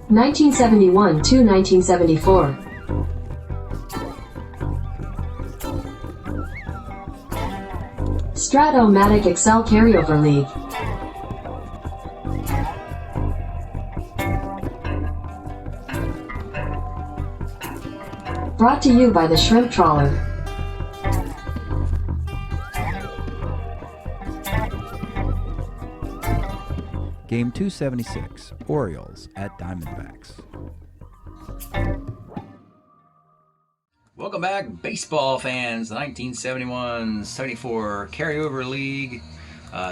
1971 to 1974. Strat-O-Matic Excel Carryover League. Brought to you by the Shrimp Trawler. Game 276, Orioles at Diamondbacks. Welcome back, baseball fans. The 1971-74 Carryover League.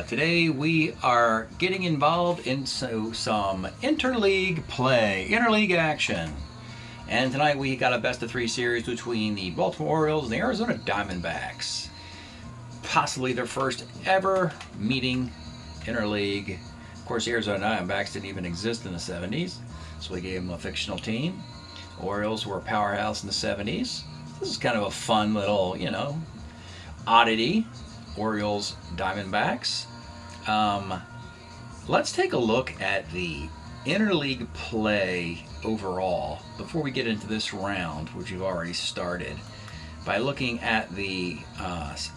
Today we are getting involved in some interleague play, interleague action. And tonight we got a best-of-3 series between the Baltimore Orioles and the Arizona Diamondbacks. Possibly their first ever meeting interleague. Of course, the Arizona Diamondbacks didn't even exist in the 70s, so we gave them a fictional team. Orioles were a powerhouse in the 70s. This is kind of a fun little, oddity. Orioles, Diamondbacks. Let's take a look at the interleague play overall before we get into this round, which we've already started, by looking at the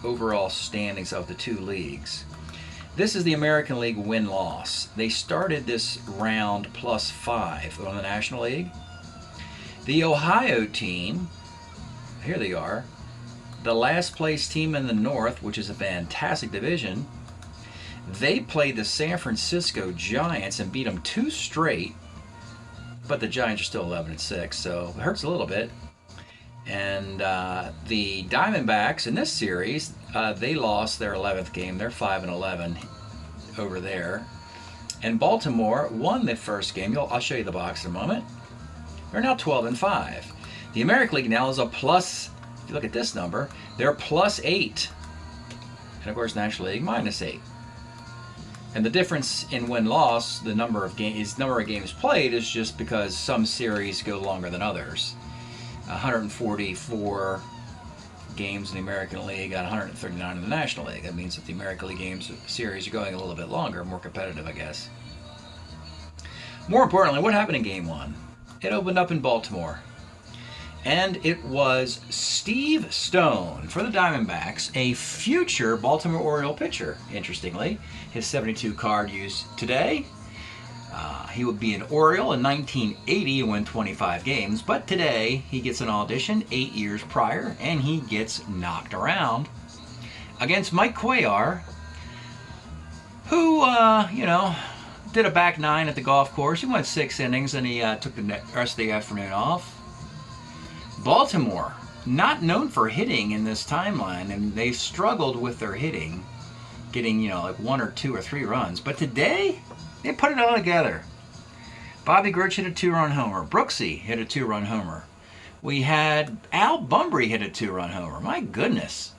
overall standings of the two leagues. This is the American League win-loss. They started this round +5 on the National League. The Ohio team, here they are, the last place team in the North, which is a fantastic division. They played the San Francisco Giants and beat them 2 straight, but the Giants are still 11-6, so it hurts a little bit. And the Diamondbacks in this series, they lost their 11th game. They're 5-11 over there. And Baltimore won the first game. I'll show you the box in a moment. They're now 12-5. The American League now is a plus. If you look at this number, they're +8. And of course, National League -8. And the difference in win-loss, the number of games played, is just because some series go longer than others. 144 games in the American League, got 139 in the National League. That means that the American League games series are going a little bit longer, more competitive, I guess. More importantly, what happened in Game 1? It opened up in Baltimore. And it was Steve Stone for the Diamondbacks, a future Baltimore Oriole pitcher, interestingly. His 72 card used today. He would be an Oriole in 1980 and win 25 games, but today he gets an audition 8 years prior, and he gets knocked around against Mike Cuellar, who, did a back 9 at the golf course. He went 6 innings, and he took the rest of the afternoon off. Baltimore, not known for hitting in this timeline, and they struggled with their hitting, getting, like 1 or 2 or 3 runs. But today, they put it all together. Bobby Grich hit a 2-run homer. Brooksy hit a 2-run homer. We had Al Bumbry hit a 2-run homer. My goodness.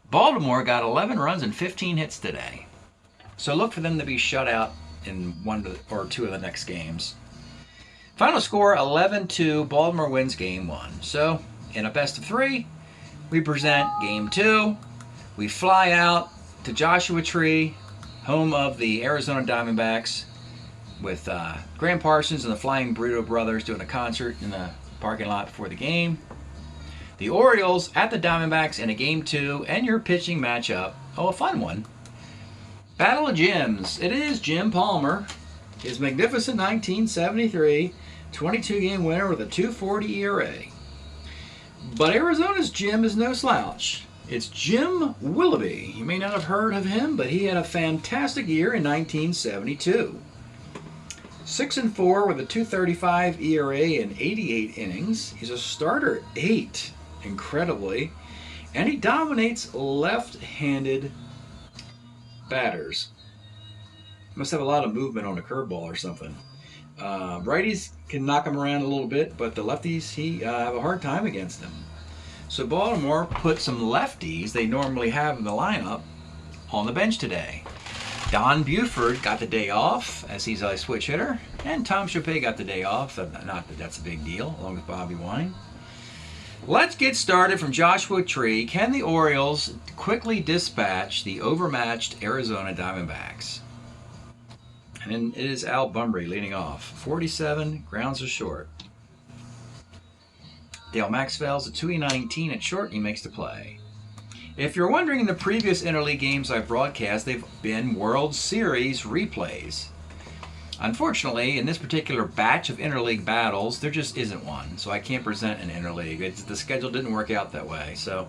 Baltimore got 11 runs and 15 hits today. So look for them to be shut out in 1 or 2 of the next games. Final score, 11-2. Baltimore wins Game 1. So, in a best-of-3, we present Game 2. We fly out to Joshua Tree, home of the Arizona Diamondbacks, with Graham Parsons and the Flying Burrito Brothers doing a concert in the parking lot before the game. The Orioles at the Diamondbacks in a Game 2, and your pitching matchup. Oh, a fun one. Battle of Jims. It is Jim Palmer, his magnificent 1973 22-game winner with a 2.40 ERA. But Arizona's Jim is no slouch. It's Jim Willoughby. You may not have heard of him, but he had a fantastic year in 1972. 6-4 with a 2.35 ERA in 88 innings. He's a starter at 8, incredibly. And he dominates left-handed batters. Must have a lot of movement on a curveball or something. Righties can knock him around a little bit, but the lefties, he have a hard time against them. So Baltimore put some lefties they normally have in the lineup on the bench today. Don Buford got the day off, as he's a switch hitter, and Tom Chopay got the day off. Not that that's a big deal, along with Bobby Wine. Let's get started from Joshua Tree. Can the Orioles quickly dispatch the overmatched Arizona Diamondbacks? And then it is Al Bunbury leading off. 47, grounds are short. Dale Maxwell's a 2-19 at short, and he makes the play. If you're wondering, in the previous interleague games I've broadcast, they've been World Series replays. Unfortunately, in this particular batch of interleague battles, there just isn't one, so I can't present an interleague. The schedule didn't work out that way. So,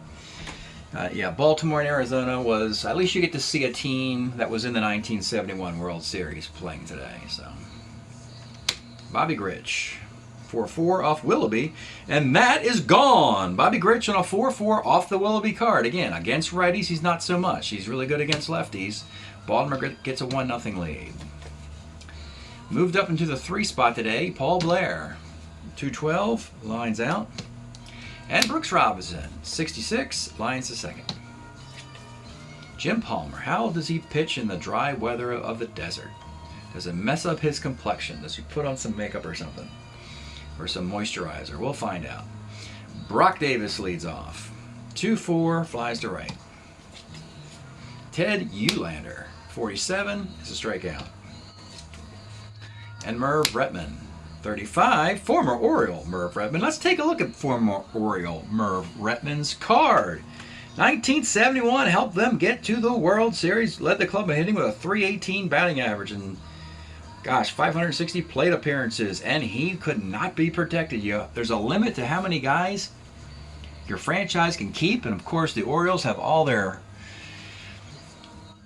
yeah, Baltimore and Arizona was, at least you get to see a team that was in the 1971 World Series playing today. So, Bobby Grich, 4-4 off Willoughby, and that is gone. Bobby Grich on a 4-4 off the Willoughby card. Again, against righties, he's not so much. He's really good against lefties. Baltimore gets a 1-0 lead. Moved up into the 3 spot today, Paul Blair, 212, lines out. And Brooks Robinson, 66, lines to second. Jim Palmer, how does he pitch in the dry weather of the desert? Does it mess up his complexion? Does he put on some makeup or something? Or some moisturizer? We'll find out. Brock Davis leads off. 2-4, flies to right. Ted Eulander, 47, is a strikeout. And Merv Retman, 35, former Oriole Merv Retman. Let's take a look at former Oriole Merv Retman's card. 1971 helped them get to the World Series, led the club in hitting with a .318 batting average and, gosh, 560 plate appearances, and he could not be protected. There's a limit to how many guys your franchise can keep, and of course the Orioles have all their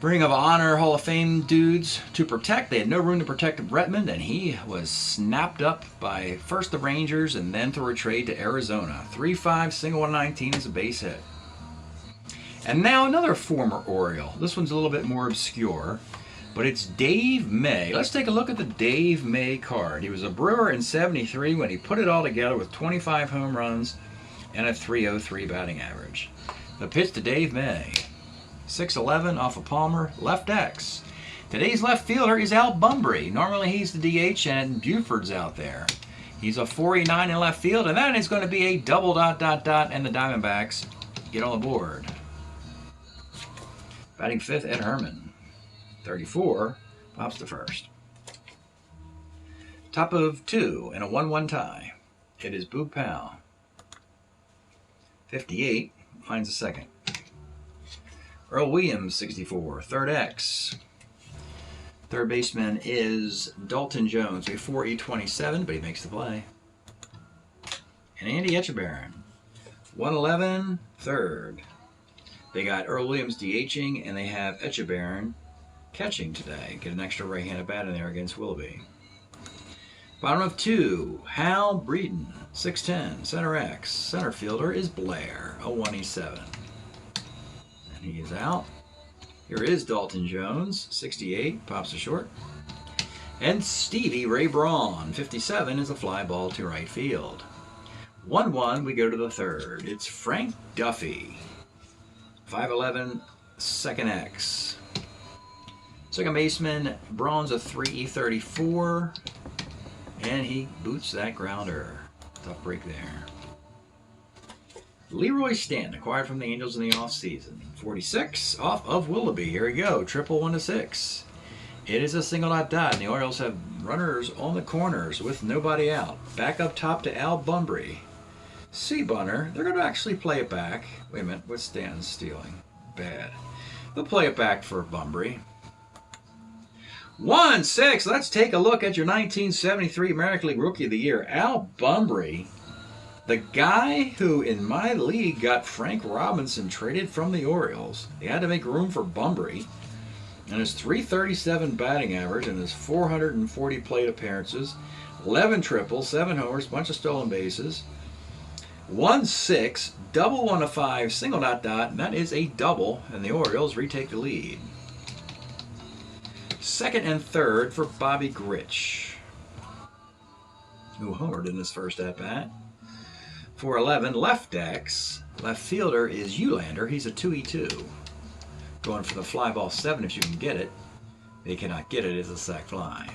Ring of Honor Hall of Fame dudes to protect. They had no room to protect Retman, and he was snapped up by first the Rangers and then through a trade to Arizona. 3-5, single 119 is a base hit. And now another former Oriole. This one's a little bit more obscure, but it's Dave May. Let's take a look at the Dave May card. He was a Brewer in 73 when he put it all together with 25 home runs and a .303 batting average. The pitch to Dave May. 6-11 off of Palmer, left X. Today's left fielder is Al Bunbury. Normally he's the DH and Buford's out there. He's a 489 in left field, and that is going to be a double ... and the Diamondbacks get on the board. Batting fifth, Ed Herman. 34, pops to first. Top of 2 in a 1-1 tie. It is Boog Powell. 58, finds a second. Earl Williams, 64, third X. Third baseman is Dalton Jones, a 4.27, but he makes the play. And Andy Etchebarren, 111, third. They got Earl Williams DHing, and they have Etchebarren catching today. Get an extra right-handed bat in there against Willoughby. Bottom of 2, Hal Breeden, 6'10", center X. Center fielder is Blair, a 187. And he is out. Here is Dalton Jones, 68, pops to short. And Stevie Ray Braun, 57, is a fly ball to right field. 1-1, we go to the third. It's Frank Duffy, 5'11", second X. Second baseman, Braun's a 3.34, and he boots that grounder. Tough break there. Leroy Stanton, acquired from the Angels in the offseason. 46, off of Willoughby. Here we go, triple 1-6. It is a single ... and the Orioles have runners on the corners with nobody out. Back up top to Al Bunbury. C-Bunner, they're going to actually play it back. Wait a minute, what's Stanton stealing? Bad. They'll play it back for Bunbury. 1-6, let's take a look at your 1973 American League Rookie of the Year, Al Bunbury. The guy who, in my league, got Frank Robinson traded from the Orioles. They had to make room for Bunbury. And his .337 batting average and his 440 plate appearances, 11 triples, 7 homers, bunch of stolen bases, 1-6, double 1-5, single ... and that is a double, and the Orioles retake the lead. Second and third for Bobby Grich, who homered in his first at-bat. 4-11, left X. Left fielder is Eulander. He's a 2-2. Going for the fly ball 7 if you can get it. They cannot get it. It's a sac fly.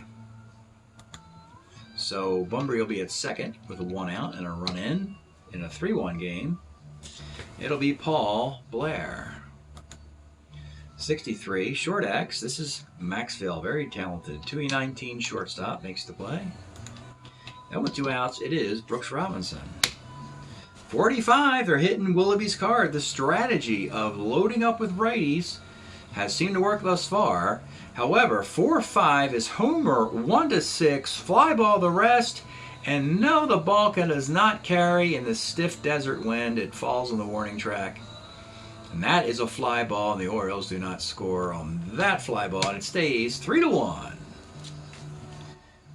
So Bunbury will be at second with a 1 out and a run in a 3-1 game. It'll be Paul Blair. 63, short X. This is Maxville, very talented. 2E19 shortstop makes the play. And with 2 outs, it is Brooks Robinson. 45, they're hitting Willoughby's card. The strategy of loading up with righties has seemed to work thus far. However, 4-5 is homer, 1-6, fly ball the rest, and no, the ball does not carry in the stiff desert wind. It falls on the warning track. And that is a fly ball, and the Orioles do not score on that fly ball, and it stays 3-1.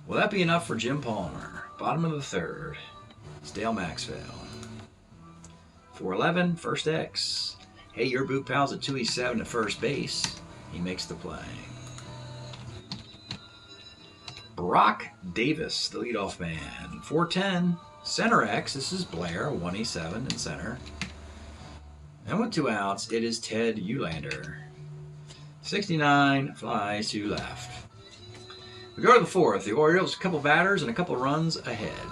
Will that be enough for Jim Palmer? Bottom of the third. It's Dale Maxville. 4-11, first X. Hey, your boot pal's at 2E7 at first base. He makes the play. Brock Davis, the leadoff man. 4-10, center X. This is Blair, 1E7 in center. And with 2 outs, it is Ted Eulander. 69 flies to left. We go to the fourth. The Orioles, a couple batters and a couple runs ahead.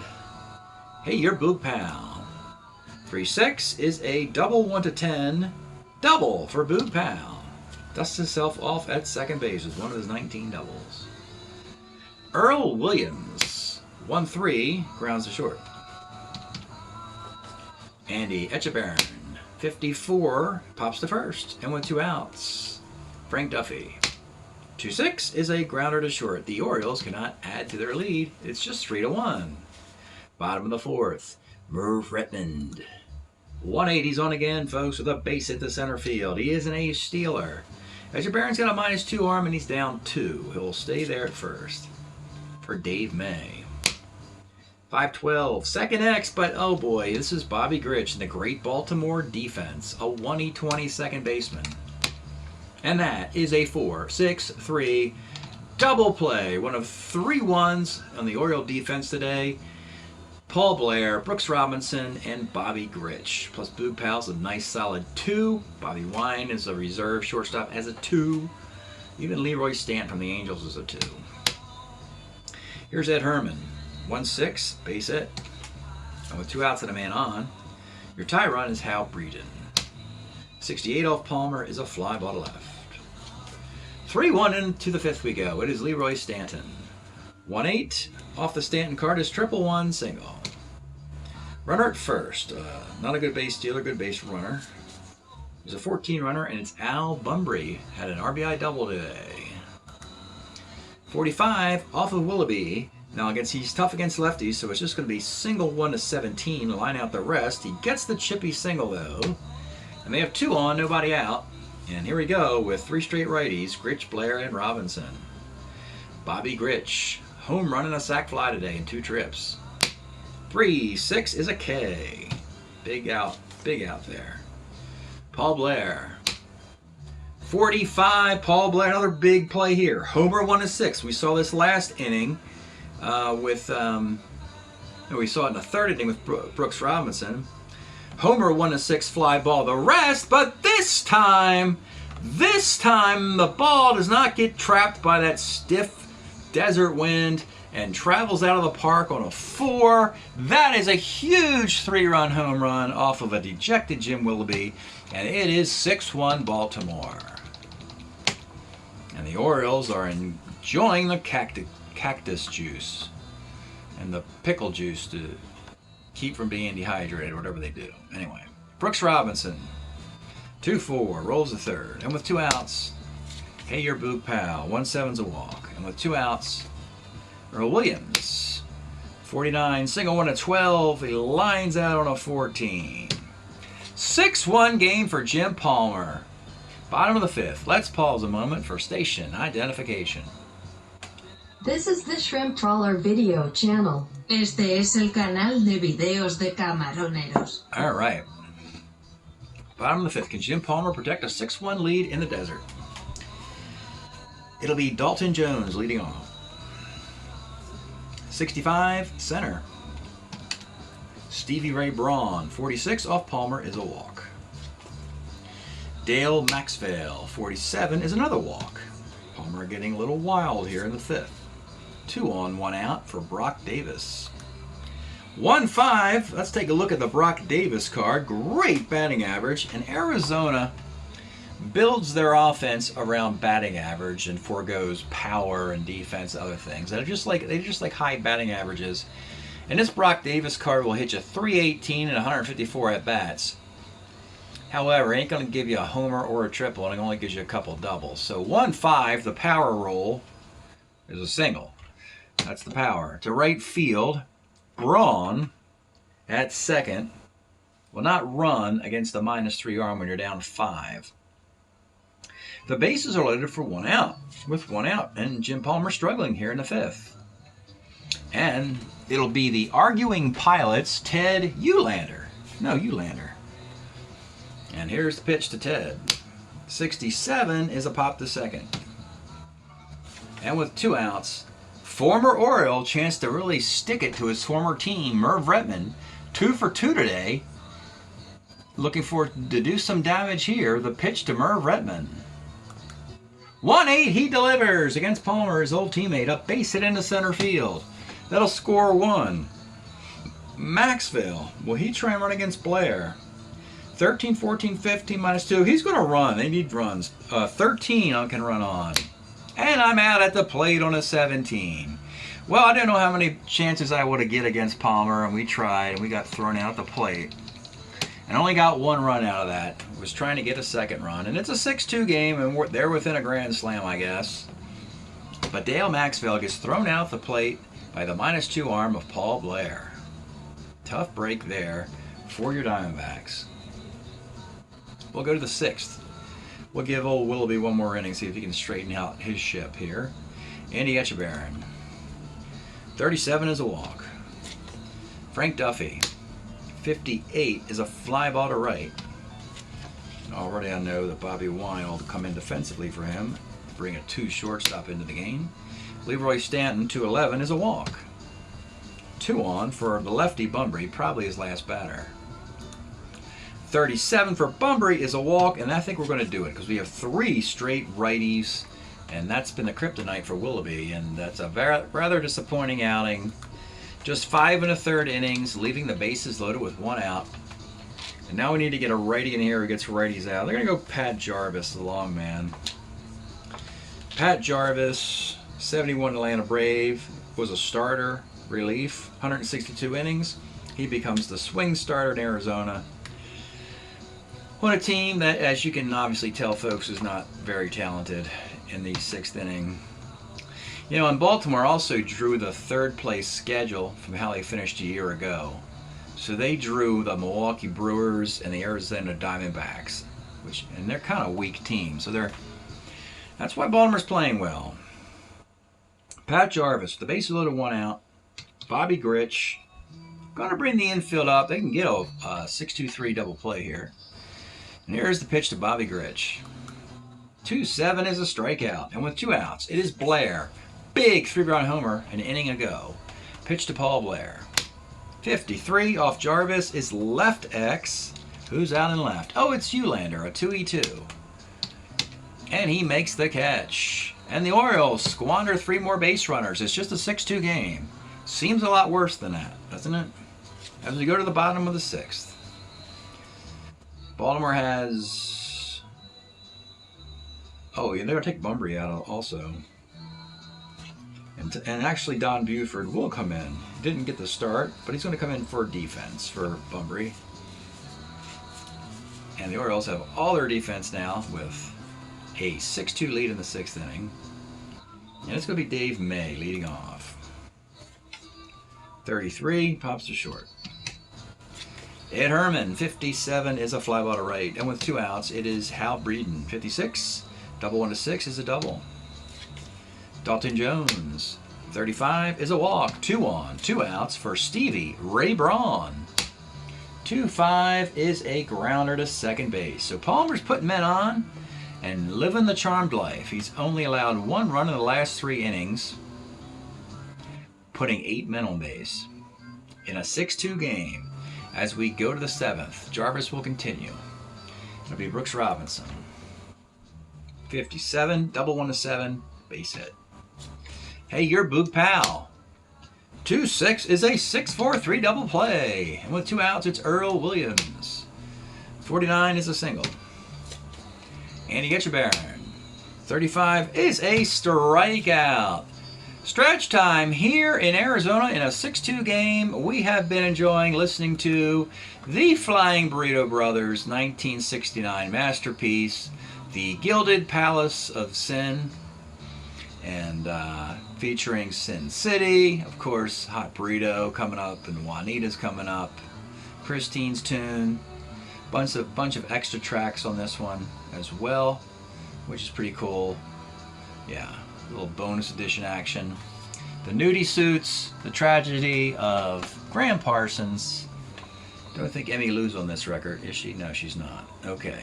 Hey, your boot pal. 3-6 is a double 1-10. Double for Boog Pal. Dusts himself off at second base with one of his 19 doubles. Earl Williams, 1-3, grounds to short. Andy Etchebarren, 54, pops to first. And with 2 outs, Frank Duffy. 2-6 is a grounder to short. The Orioles cannot add to their lead. It's just 3-1. Bottom of the fourth, Merv Redmond. 1-8, he's on again, folks, with a base hit to center field. He is an ace stealer. Etchebarren's got a -2 arm, and he's down 2. He'll stay there at first for Dave May. 5-12, second X, but oh boy, this is Bobby Grich in the great Baltimore defense, a 1E20 second baseman. And that is a 4-6-3 double play. One of 3 ones on the Oriole defense today. Paul Blair, Brooks Robinson, and Bobby Grich. Plus Boog Pal's a nice solid 2. Bobby Wine is a reserve shortstop as a 2. Even Leroy Stant from the Angels is a 2. Here's Ed Herman. 1-6, base hit. And with 2 outs and a man on, your tie run is Hal Breeden. 68 off Palmer is a fly ball to left. 3-1 into the 5th we go. It is Leroy Stanton. 1-8 off the Stanton card is 1-1 single. Runner at first. Not a good base stealer, good base runner. There's a 14 runner, and it's Al Bumbry. Had an RBI double today. 45 off of Willoughby. Now he's tough against lefties, so it's just going to be single 1-17. Line out the rest. He gets the chippy single though, and they have 2 on, nobody out. And here we go with 3 straight righties: Grich, Blair, and Robinson. Bobby Grich, home run and a sac fly today in 2 trips. 3-6 is a K. Big out there. Paul Blair. 45, Paul Blair, another big play here. Homer 1-6. We saw this last inning we saw it in the 3rd inning with Brooks Robinson. Homer 1-6 fly ball the rest, but this time the ball does not get trapped by that stiff desert wind and travels out of the park on a 4. That is a huge 3-run home run off of a dejected Jim Willoughby, and it is 6-1 Baltimore. And the Orioles are enjoying the cactus juice and the pickle juice to keep from being dehydrated, whatever they do. Anyway, Brooks Robinson, 2-4, rolls the 3rd, and with 2 outs, hey, your Boog Pal, 1-7's a walk, and with 2 outs, Earl Williams, 49, single 1-12, he lines out on a 14. 6-1 game for Jim Palmer. Bottom of the 5th. Let's pause a moment for station identification. This is the Shrimp Trawler video channel. Este es el canal de videos de camaroneros. All right. Bottom of the 5th. Can Jim Palmer protect a 6-1 lead in the desert? It'll be Dalton Jones leading off. 65, center. Stevie Ray Braun, 46, off Palmer is a walk. Dale Maxville, 47, is another walk. Palmer getting a little wild here in the 5th. 2 on, 1 out for Brock Davis. 1-5, let's take a look at the Brock Davis card. Great batting average, and Arizona builds their offense around batting average and forgoes power and defense, other things. They're just like high batting averages. And this Brock Davis card will hit you 318 and 154 at bats. However, it ain't going to give you a homer or a triple, and it only gives you a couple doubles. So 1-5, the power roll, is a single. That's the power. To right field, Braun at second will not run against the -3 arm when you're down 5. The bases are loaded for 1 out, with 1 out, and Jim Palmer struggling here in the 5th. And it'll be the arguing pilot's Ted Eulander. No, Eulander. And here's the pitch to Ted. 67 is a pop to second. And with 2 outs, former Oriole chance to really stick it to his former team, Merv Retman. 2 for 2 today. Looking for to do some damage here. The pitch to Merv Retman. 1-8, he delivers against Palmer, his old teammate, up base hit into center field. That'll score 1. Maxville, will he try and run against Blair? 13, 14, 15, -2. He's going to run. They need runs. 13 can run on. And I'm out at the plate on a 17. Well, I didn't know how many chances I would have get against Palmer, and we tried, and we got thrown out at the plate. And only got 1 run out of that. Was trying to get a second run. And it's a 6-2 game, and they're within a grand slam, I guess. But Dale Maxville gets thrown out the plate by the -2 arm of Paul Blair. Tough break there for your Diamondbacks. We'll go to the 6th. We'll give old Willoughby 1 more inning, see if he can straighten out his ship here. Andy Etchebarren. 37 is a walk. Frank Duffy. 58 is a fly ball to right. Already I know that Bobby Wine will come in defensively for him, bring a 2 shortstop into the game. Leroy Stanton, 211, is a walk. 2 on for the lefty Bunbury, probably his last batter. 37 for Bunbury is a walk, and I think we're going to do it because we have 3 straight righties, and that's been the kryptonite for Willoughby, and that's a rather disappointing outing. Just 5 1/3 innings, leaving the bases loaded with 1 out. And now we need to get a righty in here who gets righties out. They're going to go Pat Jarvis, the long man. Pat Jarvis, 71 Atlanta Brave, was a starter, relief, 162 innings. He becomes the swing starter in Arizona. On a team that, as you can obviously tell, folks, is not very talented in the 6th inning. You know, and Baltimore also drew the 3rd place schedule from how they finished a year ago. So they drew the Milwaukee Brewers and the Arizona Diamondbacks, and they're kind of weak teams. So that's why Baltimore's playing well. Pat Jarvis, the bases loaded 1 out. Bobby Grich, going to bring the infield up. They can get a 6-2-3 double play here. And here's the pitch to Bobby Grich. 2-7 is a strikeout. And with 2 outs, it is Blair. Big 3-run homer an inning ago. Pitch to Paul Blair. 53 off Jarvis is left X. Who's out and left? Oh, it's Eulander, a 2-2. And he makes the catch. And the Orioles squander 3 more base runners. It's just a 6-2 game. Seems a lot worse than that, doesn't it? As we go to the bottom of the 6th. Baltimore has... Oh, yeah, they're going to take Bunbury out also. And actually Don Buford will come in. Didn't get the start, but he's going to come in for defense for Bunbury. And the Orioles have all their defense now with a 6-2 lead in the 6th inning. And it's going to be Dave May leading off. 33, pops to short. Ed Herman, 57 is a fly ball to right. And with 2 outs, it is Hal Breeden. 56, double 1 to 6 is a double. Dalton Jones, 35 is a walk. 2 on, 2 outs for Stevie Ray Braun. 2-5 is a grounder to second base. So Palmer's putting men on and living the charmed life. He's only allowed 1 run in the last 3 innings, putting 8 men on base. In a 6-2 game, as we go to the 7th, Jarvis will continue. It'll be Brooks Robinson. 57, double 1 to 7, base hit. Hey, your Boog pal. 2-6 is a 6-4-3 double play. And with 2 outs, it's Earl Williams. 49 is a single. And you get your Baron. 35 is a strikeout. Stretch time here in Arizona in a 6-2 game. We have been enjoying listening to the Flying Burrito Brothers 1969 masterpiece, The Gilded Palace of Sin, and featuring Sin City, of course, Hot Burrito coming up, and Juanita's coming up, Christine's tune, bunch of extra tracks on this one as well, which is pretty cool. Yeah. A little bonus edition action. The nudie suits, the tragedy of Graham Parsons. Don't think Emmy Lou's on this record, is she? No, she's not. Okay.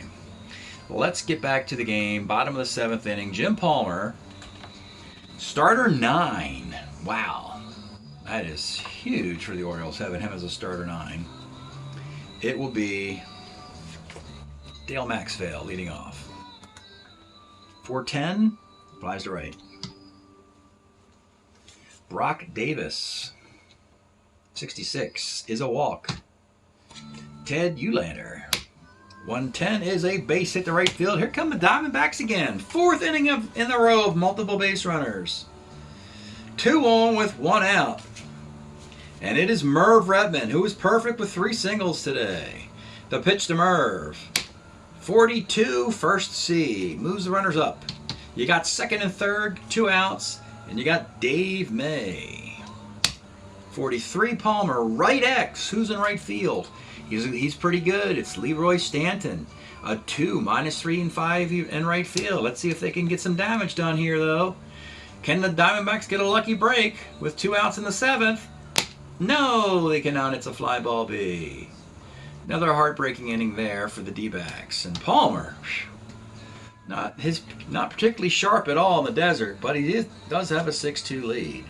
Let's get back to the game. Bottom of the 7th inning. Jim Palmer, starter 9. Wow. That is huge for the Orioles, having him as a starter 9. It will be Dale Maxvale leading off. 410, flies to right. Brock Davis, 66, is a walk. Ted Uhlaender, 110 is a base hit to right field. Here come the Diamondbacks again. 4th inning in a row of multiple base runners. 2 on with 1 out. And it is Merv Redmond, who is perfect with 3 singles today. The pitch to Merv. 42, first C. Moves the runners up. You got 2nd and 3rd, 2 outs. And you got Dave May. 43, Palmer, right X. Who's in right field? He's pretty good. It's Leroy Stanton. A 2, -3 and 5 in right field. Let's see if they can get some damage done here, though. Can the Diamondbacks get a lucky break with 2 outs in the 7th? No, they cannot. It's a fly ball B. Another heartbreaking inning there for the D-backs. And Palmer, not particularly sharp at all in the desert, but he does have a 6-2 lead.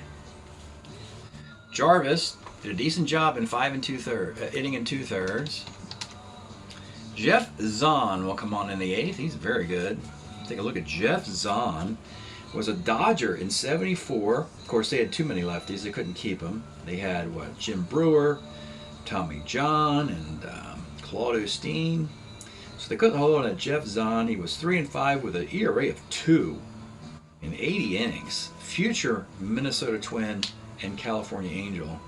Jarvis did a decent job in 5 2/3 inning and 2/3. Jeff Zahn will come on in the 8th. He's very good. Take a look at Jeff Zahn. Was a Dodger in 74. Of course, they had too many lefties. They couldn't keep him. They had Jim Brewer, Tommy John, and Claude Osteen. So they couldn't hold on to Jeff Zahn. He was 3-5 with an ERA of 2 in 80 innings. Future Minnesota Twin and California Angel.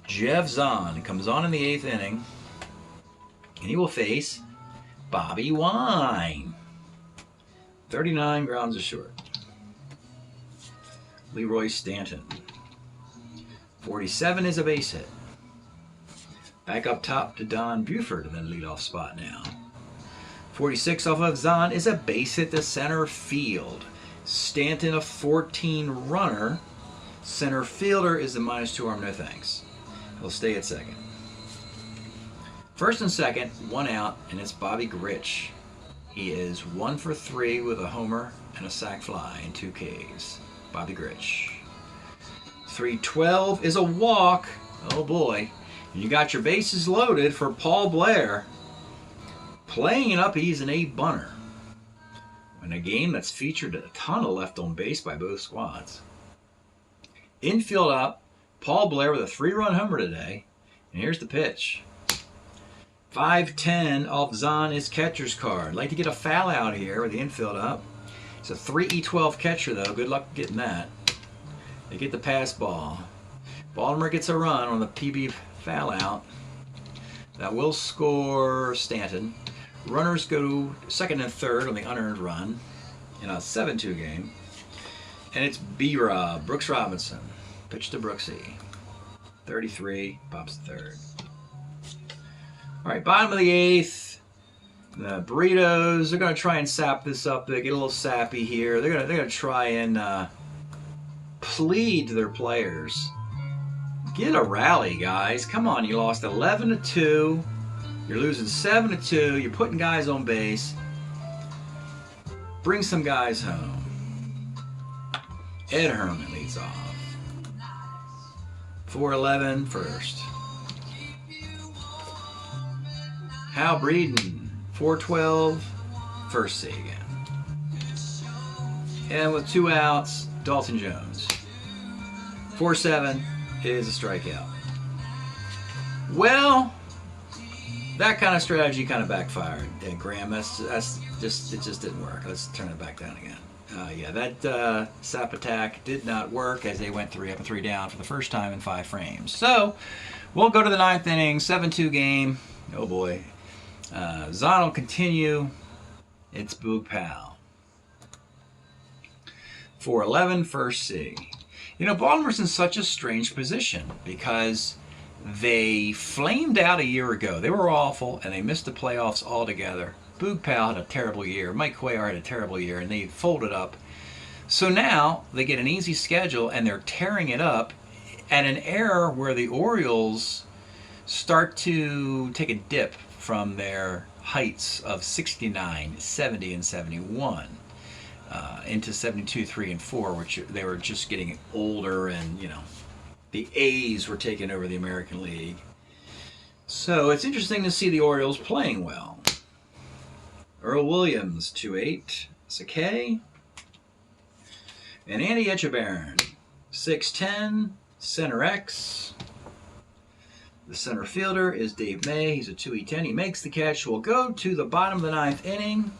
Jeff Zahn comes on in the 8th inning, and he will face Bobby Wine. 39 grounds ashort. Leroy Stanton. 47 is a base hit. Back up top to Don Buford in the leadoff spot now. 46 off of Zahn is a base hit to center field. Stanton, a 14 runner. Center fielder is the -2 arm, no thanks. He'll stay at second. 1st and 2nd, 1 out, and it's Bobby Grich. He is 1 for 3 with a homer and a sac fly and 2 Ks. Bobby Grich. 312 is a walk. Oh boy. You got your bases loaded for Paul Blair. Playing it up, he's an 8 bunter. In a game that's featured a ton of left on base by both squads. Infield up, Paul Blair with a 3-run homer today. And here's the pitch. 5-10 off Zahn is catcher's card. Like to get a foul out here with the infield up. It's a 3E12 catcher, though. Good luck getting that. They get the pass ball. Baltimore gets a run on the PB foul out. That will score Stanton. Runners go 2nd and 3rd on the unearned run in a 7-2 game. And it's B-Rob, Brooks Robinson. Pitch to Brooksy. 33, pops the 3rd. All right, bottom of the 8th. The Burritos, they're going to try and sap this up. They get a little sappy here. They're going to try and plead to their players. Get a rally, guys. Come on, you lost 11-2. You're losing 7-2. You're putting guys on base. Bring some guys home. Ed Herman leads off. 4-11 first. Hal Breeden, 4-12, first C again. And with 2 outs, Dalton Jones. 4-7 is a strikeout. Well, that kind of strategy kind of backfired. And Graham, it just didn't work. Let's turn it back down again. Yeah, that sap attack did not work as they went 3 up and 3 down for the first time in 5 frames. So we'll go to the 9th inning, 7-2 game. Oh boy. Zahn will continue. It's Boog Powell. 4-11, first C. You know, Baltimore's in such a strange position because they flamed out a year ago. They were awful, and they missed the playoffs altogether. Boog Powell had a terrible year. Mike Cuellar had a terrible year, and they folded up. So now they get an easy schedule, and they're tearing it up at an era where the Orioles start to take a dip from their heights of 69, 70, and 71 into 72, 3, and 4, which they were just getting older, and, you know, the A's were taking over the American League. So it's interesting to see the Orioles playing well. Earl Williams, 2-8. It's a K. And Andy Etchebarren, 6'10", center X. The center fielder is Dave May. He's a 2E10. He makes the catch. We'll go to the bottom of the 9th inning.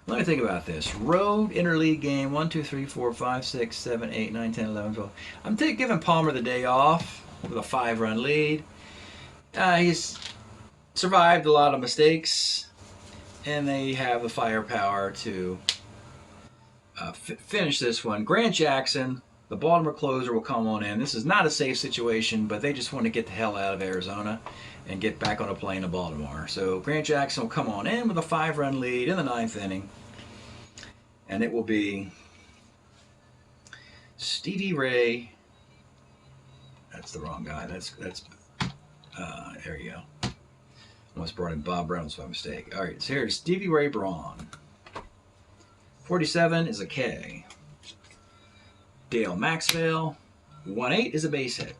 Let me think about this. Road interleague game, 1, 2, 3, 4, 5, 6, 7, 8, 9, 10, 11, 12. I'm giving Palmer the day off with a 5-run lead. He's survived a lot of mistakes, and they have the firepower to finish this one. Grant Jackson, the Baltimore closer, will come on in. This is not a safe situation, but they just want to get the hell out of Arizona and get back on a plane to Baltimore. So Grant Jackson will come on in with a 5-run lead in the 9th inning. And it will be Stevie Ray. That's the wrong guy. That's there you go. Almost brought in Bob Reynolds by mistake. All right, so here's Stevie Ray Braun. 47 is a K. Dale Maxwell. 1-8 is a base hit.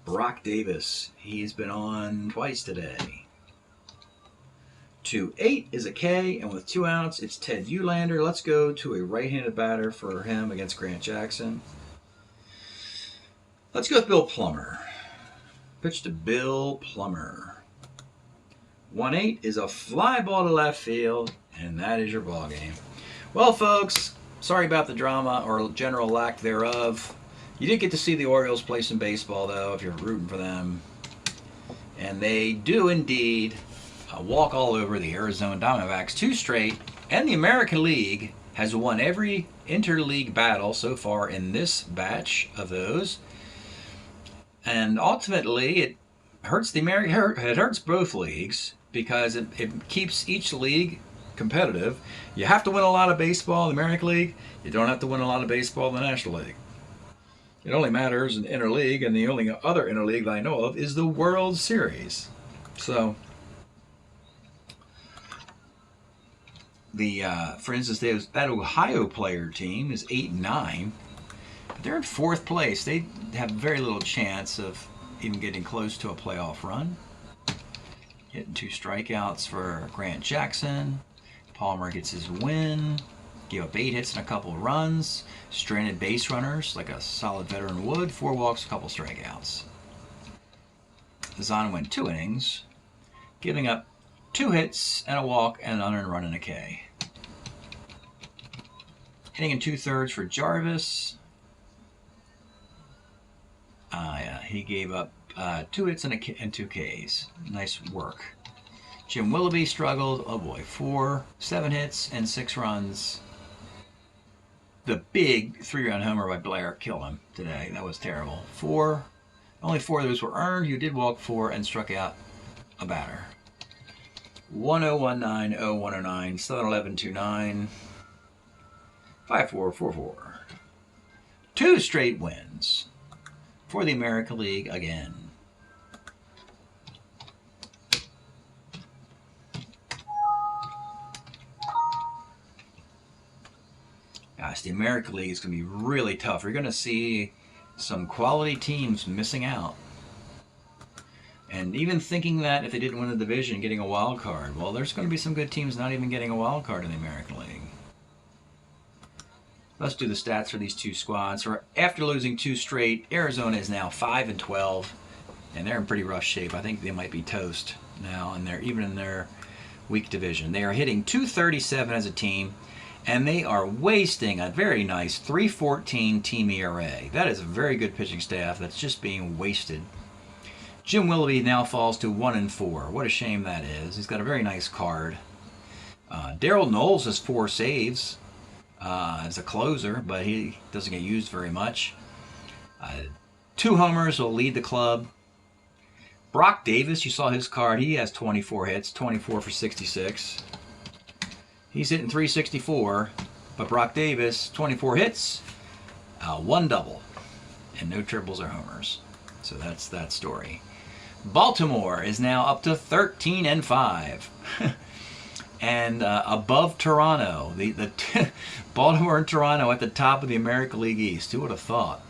Brock Davis, he's been on twice today. 2-8 is a K, and with 2 outs, it's Ted Eulander. Let's go to a right-handed batter for him against Grant Jackson. Let's go with Bill Plummer. Pitch to Bill Plummer. 1-8 is a fly ball to left field, and that is your ball game. Well, folks, sorry about the drama or general lack thereof. You did get to see the Orioles play some baseball, though, if you're rooting for them. And they do indeed walk all over the Orioles Diamondbacks 2 straight. And the American League has won every interleague battle so far in this batch of those. And ultimately, it hurts it hurts both leagues because it keeps each league competitive. You have to win a lot of baseball in the American League. You don't have to win a lot of baseball in the National League. It only matters in interleague, and the only other interleague that I know of is the World Series. So, for instance, that Ohio player team is 8-9. But they're in 4th place. They have very little chance of even getting close to a playoff run. Getting 2 strikeouts for Grant Jackson. Palmer gets his win. Gave up 8 hits and a couple of runs. Stranded base runners like a solid veteran would. 4 walks, a couple strikeouts. Zahn went 2 innings, giving up 2 hits and a walk and an unearned run and a K. Hitting in 2/3 for Jarvis. Yeah, he gave up 2 hits and 2 Ks. Nice work. Jim Willoughby struggled. Oh boy, 7 hits and 6 runs. The big 3-run homer by Blair killed him today. That was terrible. Only 4 of those were earned. You did walk 4 and struck out a batter. 1019 0109 71129 5444. 2 straight wins for the American League again. Gosh, the American League is going to be really tough. You're going to see some quality teams missing out. And even thinking that if they didn't win the division, getting a wild card. Well, there's going to be some good teams not even getting a wild card in the American League. Let's do the stats for these 2 squads. So after losing 2 straight, Arizona is now 5-12. and they're in pretty rough shape. I think they might be toast now, and they're even in their weak division. They are hitting .237 as a team, and they are wasting a very nice .314 team ERA. That is a very good pitching staff that's just being wasted. Jim Willoughby now falls to 1-4. What a shame that is. He's got a very nice card. Darryl Knowles has 4 saves as a closer, but he doesn't get used very much. 2 homers will lead the club. Brock Davis, you saw his card. He has 24 hits, 24 for 66. He's hitting .364, but Brock Davis, 24 hits, 1 double, and no triples or homers. So that's that story. Baltimore is now up to 13-5. And above Toronto, the Baltimore and Toronto at the top of the American League East. Who would have thought?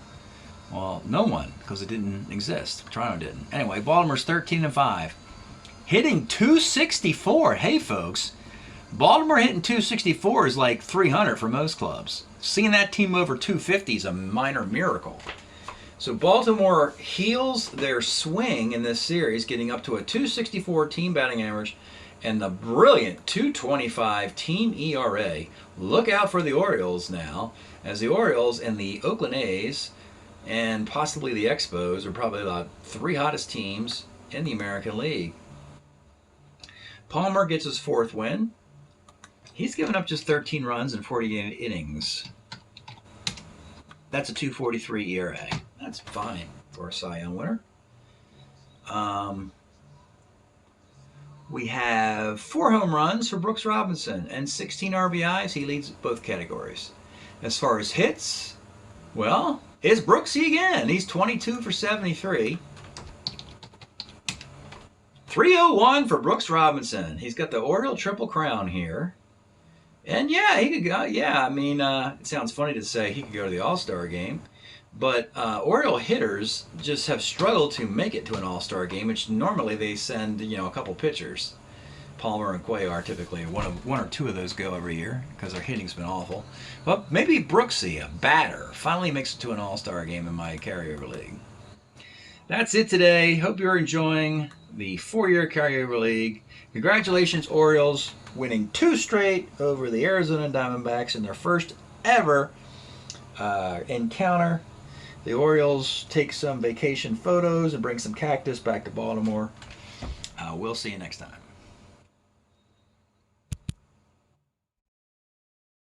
Well, no one, because it didn't exist. Toronto didn't. Anyway, Baltimore's 13-5, hitting .264. Hey, folks, Baltimore hitting .264 is like 300 for most clubs. Seeing that team over .250 is a minor miracle. So Baltimore heals their swing in this series, getting up to a .264 team batting average and the brilliant .225 team ERA. Look out for the Orioles now, as the Orioles and the Oakland A's and possibly the Expos are probably the 3 hottest teams in the American League. Palmer gets his 4th win. He's given up just 13 runs in 48 innings. That's a .243 ERA. That's fine for a Cy Young winner. We have 4 home runs for Brooks Robinson and 16 RBIs. He leads both categories. As far as hits, well, it's Brooksy again. He's 22 for 73. 301 for Brooks Robinson. He's got the Oriole Triple Crown here. And yeah, he could go. Yeah, I mean, it sounds funny to say he could go to the All-Star game. But Oriole hitters just have struggled to make it to an All-Star game, which normally they send, a couple pitchers. Palmer and Cuellar typically, one or two of those go every year because their hitting's been awful. But maybe Brooksy, a batter, finally makes it to an All-Star game in my carryover league. That's it today. Hope you're enjoying the 4-year carryover league. Congratulations, Orioles, winning 2 straight over the Arizona Diamondbacks in their first ever encounter. The Orioles take some vacation photos and bring some cactus back to Baltimore. We'll see you next time.